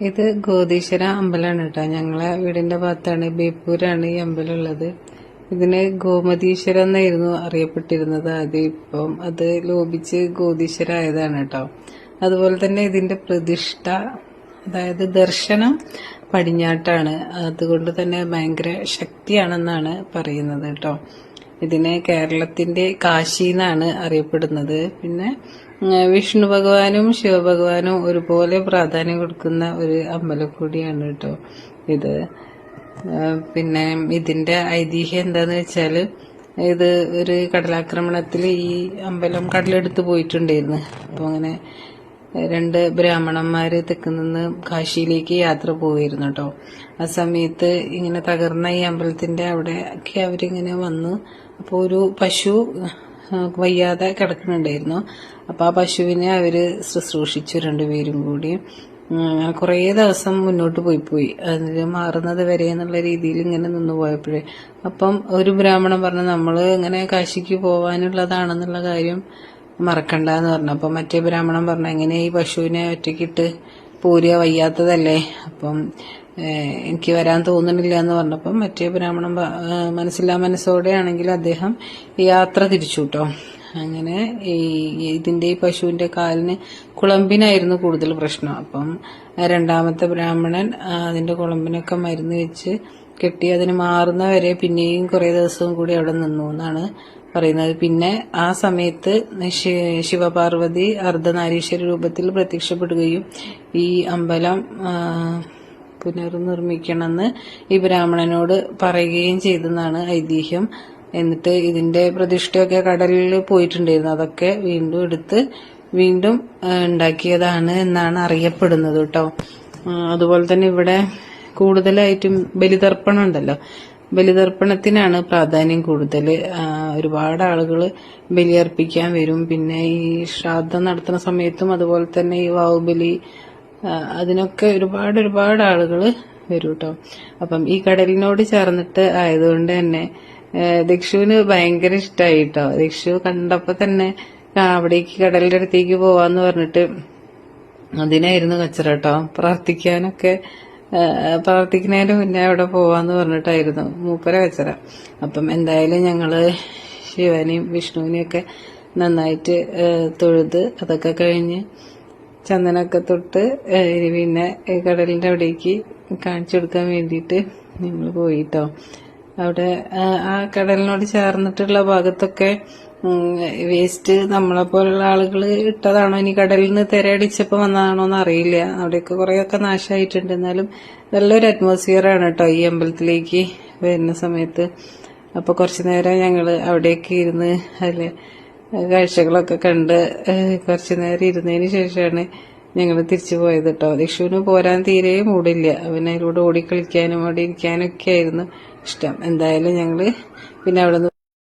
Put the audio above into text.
ഇത് ഗോദീശ്വര അമ്പലമാണ് കേട്ടോ. ഞങ്ങളെ വീടിന്റെ ഭാഗത്താണ്, ബേപ്പൂരാണ് ഈ അമ്പലം ഉള്ളത്. ഇതിന് ഗോമതീശ്വരം എന്നായിരുന്നു അറിയപ്പെട്ടിരുന്നത് ആദ്യം. ഇപ്പം അത് ലോപിച്ച് ഗോദീശ്വര ആയതാണ് കേട്ടോ. അതുപോലെ തന്നെ ഇതിന്റെ പ്രതിഷ്ഠ, അതായത് ദർശനം പടിഞ്ഞാട്ടാണ്. അതുകൊണ്ട് തന്നെ ഭയങ്കര ശക്തിയാണെന്നാണ് പറയുന്നത് കേട്ടോ. ഇതിനെ കേരളത്തിന്റെ കാശി എന്നാണ് അറിയപ്പെടുന്നത്. പിന്നെ വിഷ്ണു ഭഗവാനും ശിവഭഗവാനും ഒരുപോലെ പ്രാധാന്യം കൊടുക്കുന്ന ഒരു അമ്പലം കൂടിയാണ് കേട്ടോ ഇത്. പിന്നെ ഇതിന്റെ ഐതിഹ്യം എന്താന്ന് വെച്ചാല്, ഇത് ഒരു കടലാക്രമണത്തിൽ ഈ അമ്പലം കടലെടുത്ത് പോയിട്ടുണ്ടായിരുന്നു. അപ്പൊ അങ്ങനെ 2 ബ്രാഹ്മണന്മാര് തെക്കുനിന്ന് കാശിയിലേക്ക് യാത്ര പോയിരുന്നു കേട്ടോ. ആ സമയത്ത് ഇങ്ങനെ തകർന്ന ഈ അമ്പലത്തിന്റെ അവിടെ ഒക്കെ അവരിങ്ങനെ വന്നു. അപ്പോൾ ഒരു പശു വയ്യാതെ കിടക്കുന്നുണ്ടായിരുന്നു. അപ്പൊ ആ പശുവിനെ അവര് ശുശ്രൂഷിച്ചു 2 പേരും കൂടി. കുറേ ദിവസം മുന്നോട്ട് പോയി അതിന് മാറുന്നത് വരെ എന്നുള്ള രീതിയിൽ ഇങ്ങനെ നിന്ന് പോയപ്പോഴേ അപ്പം ഒരു ബ്രാഹ്മണൻ പറഞ്ഞു, നമ്മള് ഇങ്ങനെ കാശിക്ക് പോവാനുള്ളതാണെന്നുള്ള കാര്യം മറക്കണ്ടെന്ന് പറഞ്ഞു. അപ്പൊ മറ്റേ ബ്രാഹ്മണൻ പറഞ്ഞു, എങ്ങനെ ഈ പശുവിനെ ഒറ്റയ്ക്കിട്ട് പോരുക, വയ്യാത്തതല്ലേ, അപ്പം എനിക്ക് വരാൻ തോന്നുന്നില്ല എന്ന് പറഞ്ഞപ്പം മറ്റേ ബ്രാഹ്മണൻ മനസ്സില്ലാ മനസ്സോടെ ആണെങ്കിൽ അദ്ദേഹം യാത്ര തിരിച്ചു കേട്ടോ. അങ്ങനെ ഇതിന്റെ ഈ പശുവിന്റെ കാലിന് കുളമ്പിനായിരുന്നു കൂടുതൽ പ്രശ്നം. അപ്പം 2ാമത്തെ ബ്രാഹ്മണൻ അതിന്റെ കുളമ്പിനൊക്കെ മരുന്ന് വെച്ച് കെട്ടി അതിന് മാറുന്ന വരെ പിന്നെയും കുറെ ദിവസവും കൂടി അവിടെ നിന്നു എന്നാണ് പറയുന്നത്. പിന്നെ ആ സമയത്ത് ശിവപാർവതി അർദ്ധനാരീശ്വര രൂപത്തിൽ പ്രത്യക്ഷപ്പെടുകയും ഈ അമ്പലം പുനർനിർമ്മിക്കണമെന്ന് ഈ ബ്രാഹ്മണനോട് പറയുകയും ചെയ്തെന്നാണ് ഐതിഹ്യം. എന്നിട്ട് ഇതിന്റെ പ്രതിഷ്ഠയൊക്കെ കടലിൽ പോയിട്ടുണ്ടായിരുന്നു. അതൊക്കെ വീണ്ടും എടുത്ത് വീണ്ടും ഉണ്ടാക്കിയതാണ് എന്നാണ് അറിയപ്പെടുന്നത് കേട്ടോ. അതുപോലെ തന്നെ ഇവിടെ കൂടുതലായിട്ടും ബലിതർപ്പണം ഉണ്ടല്ലോ, ബലിതർപ്പണത്തിനാണ് പ്രാധാന്യം കൂടുതൽ. ഒരുപാട് ആളുകൾ ബലിയർപ്പിക്കാൻ വരും. പിന്നെ ഈ ശ്രാദ്ധം നടത്തുന്ന സമയത്തും അതുപോലെ തന്നെ ഈ വാവുബലി, അതിനൊക്കെ ഒരുപാട് ആളുകൾ വരും കേട്ടോ. അപ്പം ഈ കടലിനോട് ചേർന്നിട്ട് ആയതുകൊണ്ട് തന്നെ ദക്ഷുവിന് ഭയങ്കര ഇഷ്ടമായി കേട്ടോ. ദക്ഷു കണ്ടപ്പോ തന്നെ അവിടേക്ക് കടലിന്റെ അടുത്തേക്ക് പോവാന്ന് പറഞ്ഞിട്ട് അതിനായിരുന്നു കച്ചറ കേട്ടോ. പ്രാർത്ഥിക്കുന്നതിന് മുന്നേ അവിടെ പോവാന്ന് പറഞ്ഞിട്ടായിരുന്നു മൂപ്പര കച്ചറ. അപ്പം എന്തായാലും ഞങ്ങള് ശിവനെയും വിഷ്ണുവിനെയൊക്കെ നന്നായിട്ട് തൊഴുത് അതൊക്കെ കഴിഞ്ഞ് ചന്ദനൊക്കെ തൊട്ട് പിന്നെ കടലിന്റെ അവിടേക്ക് കാണിച്ചു കൊടുക്കാൻ വേണ്ടിയിട്ട് ഞങ്ങൾ പോയിട്ടോ. അവിടെ ആ കടലിനോട് ചേർന്നിട്ടുള്ള ഭാഗത്തൊക്കെ വേസ്റ്റ് നമ്മളെ പോലുള്ള ആളുകൾ ഇട്ടതാണോ ഇനി കടലിൽ നിന്ന് തിരയടിച്ചപ്പോ വന്നതാണോ എന്ന് അറിയില്ല. അവിടെയൊക്കെ കുറെയൊക്കെ നാശമായിട്ടുണ്ട്. എന്നാലും നല്ലൊരു അറ്റ്മോസ്ഫിയർ ആണ് കേട്ടോ ഈ അമ്പലത്തിലേക്ക് വരുന്ന സമയത്ത്. അപ്പൊ കുറച്ചു നേരം ഞങ്ങള് അവിടെയൊക്കെ ഇരുന്ന് അതിലെ കാഴ്ചകളൊക്കെ കണ്ട് കുറച്ചു നേരം ഇരുന്നതിന് ശേഷമാണ് ഞങ്ങൾ തിരിച്ചു പോയത് കേട്ടോ. ദക്ഷുവിന് പോരാൻ തീരെ മൂടില്ല. അവനതിലൂടെ ഓടിക്കളിക്കാനും അവിടെ ഇരിക്കാനും ഒക്കെ ആയിരുന്നു ഇഷ്ടം. എന്തായാലും ഞങ്ങള് പിന്നെ അവിടെ